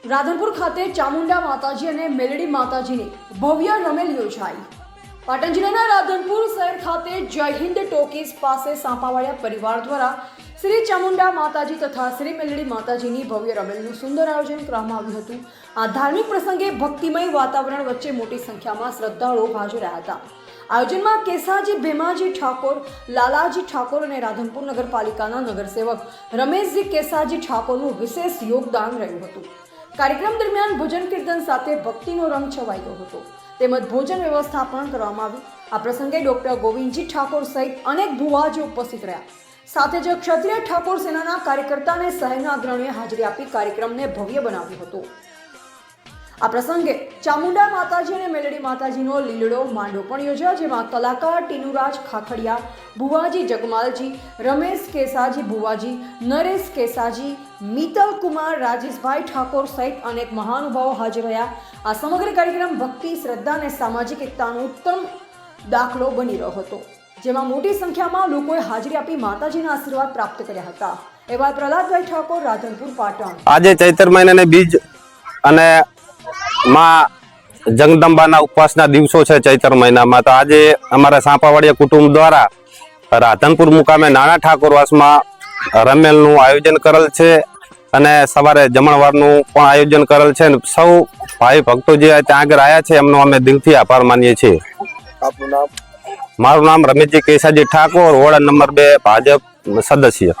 રાધનપુર ખાતે ચામુંડા માતાજી અને મેલડી માતાજીની ભવ્ય રમેલ યોજાઈ। પાટણ જિલ્લાના રાધનપુર શહેર ખાતે જય હિન્દ ટોકીઝ પાસે સાંપાવાડિયા પરિવાર દ્વારા શ્રી ચામુંડા માતાજી તથા શ્રી મેલડી માતાજીની ભવ્ય રમેલનું સુંદર આયોજન કરવામાં આવ્યું હતું। આ ધાર્મિક પ્રસંગે ભક્તિમય વાતાવરણ વચ્ચે મોટી સંખ્યામાં શ્રદ્ધાળુઓ હાજર રહ્યા હતા। આયોજનમાં કેસાજી ભેમાજી ઠાકોર, લાલાજી ઠાકોર અને રાધનપુર નગરપાલિકાના નગરસેવક રમેશજી કેસાજી ઠાકોરનું વિશેષ યોગદાન રહ્યું હતું। કાર્યક્રમ દરમિયાન ભજન કીર્તન સાથે ભક્તિનો રંગ છવાઈ ગયો હતો તેમજ ભોજન વ્યવસ્થા પણ કરવામાં આવી। આ પ્રસંગે ડોક્ટર ગોવિંદજી ઠાકોર સહિત અનેક ભુવાજી ઉપસ્થિત રહ્યા। સાથે જ ક્ષત્રિય ઠાકોર સેનાના કાર્યકર્તા અને શહેરના અગ્રણીઓએ હાજરી આપી કાર્યક્રમને ભવ્ય બનાવ્યો હતો। આ પ્રસંગે ચામુંડા માતાજી અને મેલડી માતાજીનો લીલડો માંડો પણ યોજાયો, જેમાં કલાકાર ટીનુરાજ ખાખડિયા, ભુવાજી જગમાલજી, રમેશ કેસાજી ભુવાજી, નરેશ કેસાજી, મિત્તલ કુમાર, રાજેશભાઈ ઠાકોર સહિત અનેક મહાનુભાવો હાજર રહ્યા। આ સમગ્ર કાર્યક્રમ ભક્તિ, શ્રદ્ધા અને સામાજિક એકતાનો ઉત્તમ દાખલો બની રહ્યો હતો, જેમાં મોટી સંખ્યામાં લોકોએ હાજરી આપી માતાજીના આશીર્વાદ પ્રાપ્ત કર્યા હતા। એવા પ્રહલાદભાઈ ઠાકોર, રાધનપુર, પાટણ। આજે ચૈત્ર મહિનાને બીજ અને માં જગદંબાના ઉપવાસના દિવસો છે ચૈત્ર મહિનામાં। તો આજે અમારા સાંપાવાડિયા કુટુંબ દ્વારા રાધનપુર મુકામે નાના ઠાકોરવાસમાં રમેલનું આયોજન કરેલ છે અને સવારે જમણવારનું પણ આયોજન કરેલ છે। સૌ ભાઈ ભક્તો જે ત્યાં આગળ આવ્યા છે એમનો અમે દિલથી આભાર માનીએ છીએ। આપનું નામ? મારું નામ રમેશજી કેસાજી ઠાકોર, વોર્ડ નંબર 2 ભાજપ સદસ્ય।